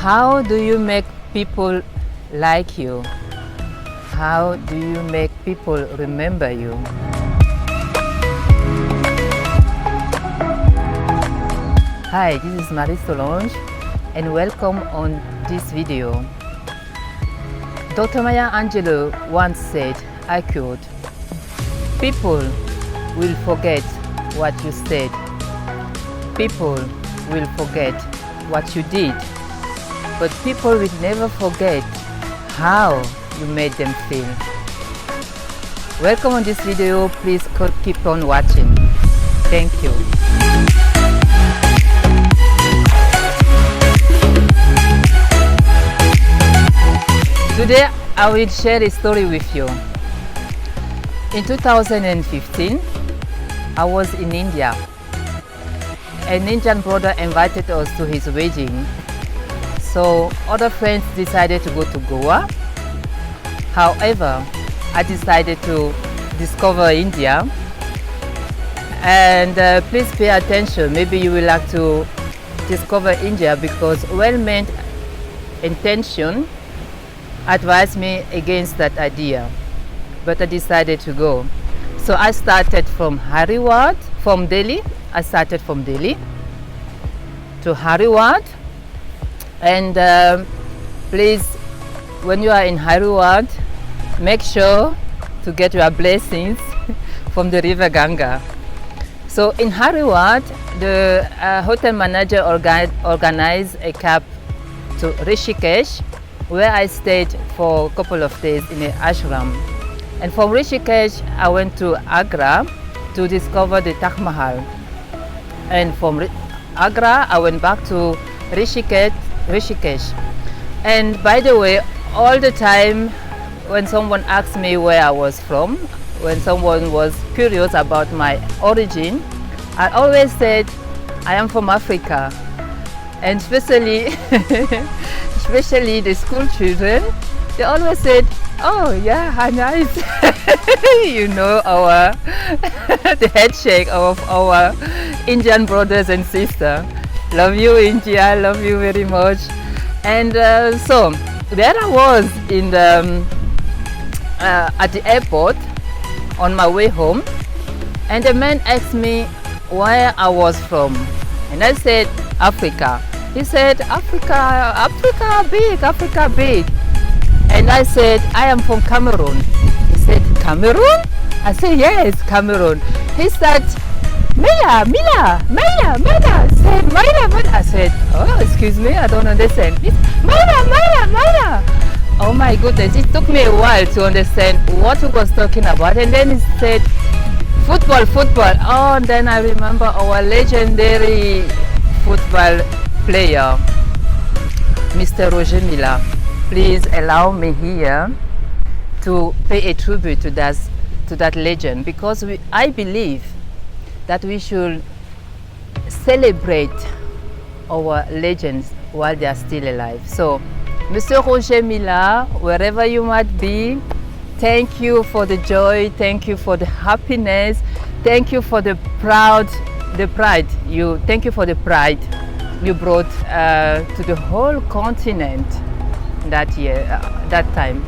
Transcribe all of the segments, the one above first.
How do you make people like you? How do you make people remember you? Hi, this is Marie Solange and welcome on this video. Dr. Maya Angelou once said, I quote, "People will forget what you said. People will forget what you did. But people will never forget how you made them feel." Welcome on this video. Please keep on watching. Thank you. Today I will share a story with you. In 2015, I was in India. An Indian brother invited us to his wedding. So other friends decided to go to Goa. However, I decided to discover India. And please pay attention. Maybe you will like to discover India because well-meant intention advised me against that idea. But I decided to go. So I started from Delhi. I started from Delhi to Harwad. And please, when you are in Harwad, make sure to get your blessings from the river Ganga. So in Harwad, the hotel manager organized a cab to Rishikesh, where I stayed for a couple of days in an ashram. And from Rishikesh, I went to Agra to discover the Taj Mahal. And from Agra, I went back to Rishikesh. And by the way, all the time when someone asked me where I was from, when someone was curious about my origin, I always said, I am from Africa. And especially the school children, they always said, oh yeah, how nice. You know the handshake of our Indian brothers and sisters. Love you, India, love you very much. And so there I was in at the airport on my way home, and the man asked me where I was from, and I said Africa. He said, Africa big. And I said, I am from Cameroon. He said, Cameroon? I said, yes, Cameroon. He said, Maya. I said, Maya. I said, oh, excuse me, I don't understand. He said, Maya. Oh my goodness, it took me a while to understand what he was talking about. And then he said, football. Oh, and then I remember our legendary football player, Mr. Roger Mila. Please allow me here to pay a tribute to that legend, because I believe that we should celebrate our legends while they are still alive. So, Mr. Roger Mila, wherever you might be, thank you for the joy, thank you for the happiness, thank you for the pride. Thank you for the pride you brought to the whole continent that year, that time.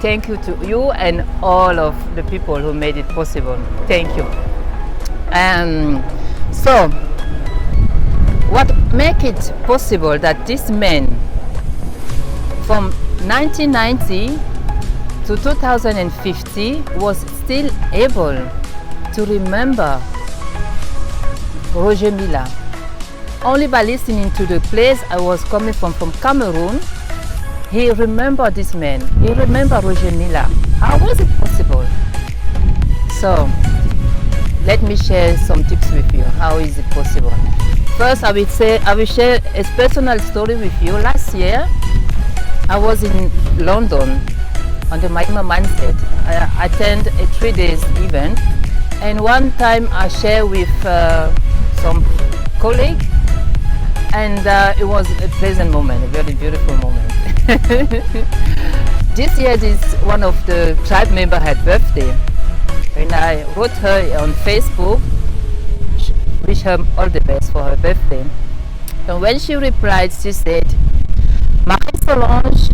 Thank you to you and all of the people who made it possible. Thank you. So, what make it possible that this man from 1990 to 2050 was still able to remember Roger Mila? Only by listening to the place I was coming from Cameroon, he remembered this man. He remembered Roger Mila. How was it possible? So, let me share some tips with you. How is it possible? First, I will share a personal story with you. Last year, I was in London on the Maya Mindset. I attended a 3-day event, and one time I shared with some colleagues, and it was a pleasant moment, a very beautiful moment. This year, one of the tribe members had birthday, and I wrote her on Facebook, wish her all the best for her birthday. And when she replied, she said, Marie-Solange,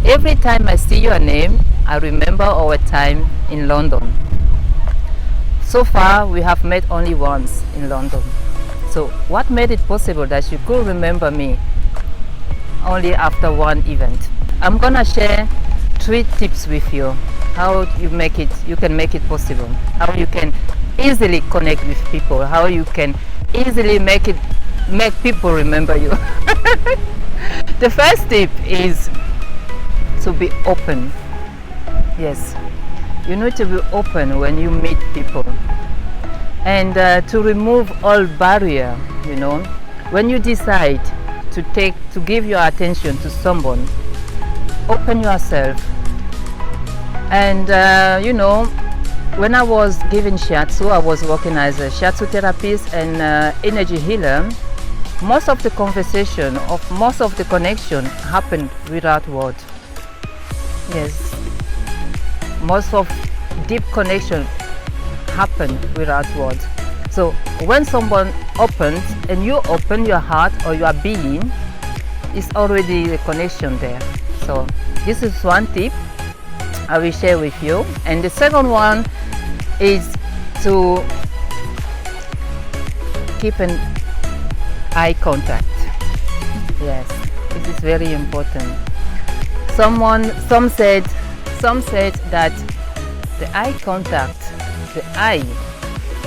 every time I see your name, I remember our time in London. So far, we have met only once in London. So what made it possible that you could remember me only after one event? I'm gonna share 3 tips with you, how you can make it possible, how you can easily connect with people, how you can easily make people remember you. The first tip is to be open. Yes, you need to be open when you meet people, and to remove all barrier. When you decide to give your attention to someone, open yourself. And when I was giving shiatsu, I was working as a shiatsu therapist and energy healer. Most of the conversation, most of the connection happened without words. Yes, most of deep connection happen without words. So when someone opens and you open your heart or your being, it's already a connection there. So this is one tip I will share with you. And the second one is to keep an eye contact. Yes, this is very important. Some said that the eye contact,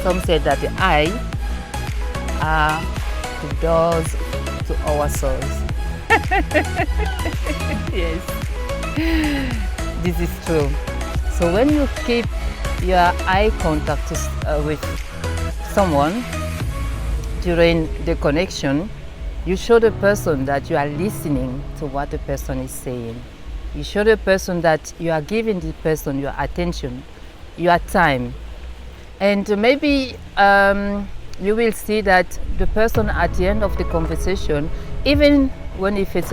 some said that the eye are the doors to our souls. Yes, this is true. So when you keep your eye contact with someone during the connection, you show the person that you are listening to what the person is saying. You show the person that you are giving the person your attention, your time. And maybe you will see that the person at the end of the conversation, even if it's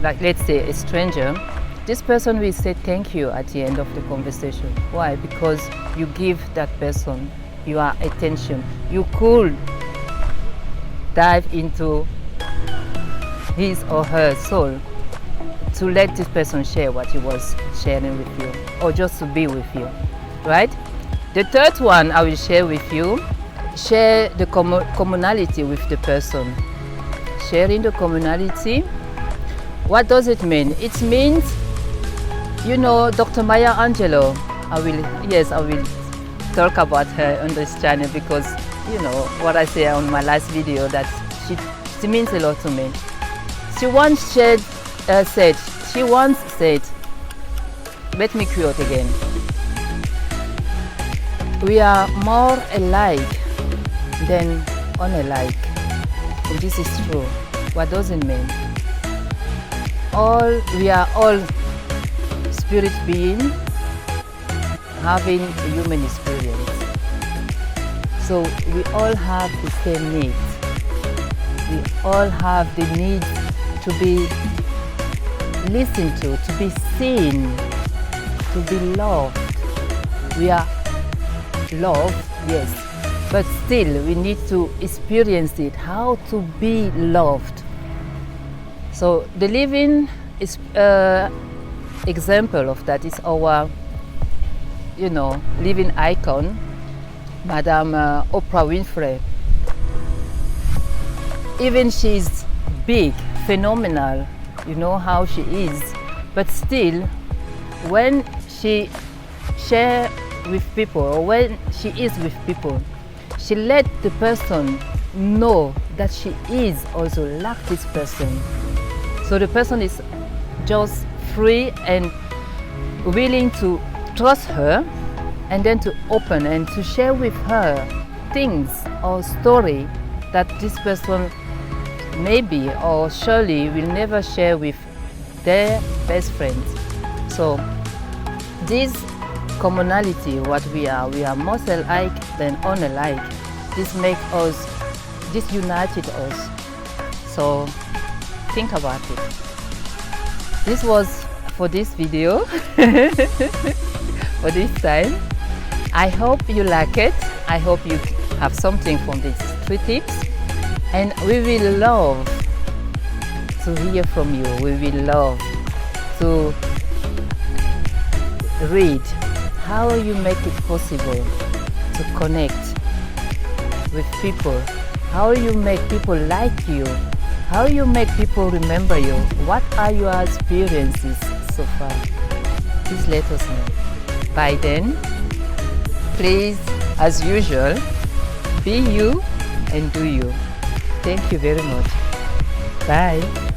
let's say a stranger, this person will say thank you at the end of the conversation. Why? Because you give that person your attention. You could dive into his or her soul to let this person share what he was sharing with you, or just to be with you, right? The third one I will share with you, share the commonality with the person. Sharing the commonality, what does it mean? It means, Dr. Maya Angelou, I will talk about her on this channel because, what I say on my last video, that she means a lot to me. She once said, let me quote again, we are more alike than unalike. And this is true. What does it mean? We are all spirit beings having a human experience. So we all have the same needs. We all have the need to be listened to be seen, to be loved. We are loved, yes, but still we need to experience it, how to be loved. So the living example of that is our, living icon, Madame Oprah Winfrey. Even she's big, phenomenal, how she is, but still, when she shares with people, or when she is with people, she let the person know that she is also like this person. So the person is just free and willing to trust her, and then to open and to share with her things or story that this person maybe or surely will never share with their best friends. So this commonality, what we are more alike than unalike. This united us. So think about it. This was for this video, for this time. I hope you like it. I hope you have something from these 3 tips. And we will love to hear from you. We will love to read how you make it possible to connect with people, how you make people like you, how you make people remember you. What are your experiences so far? Please let us know. By then, please, as usual, be you and do you. Thank you very much. Bye.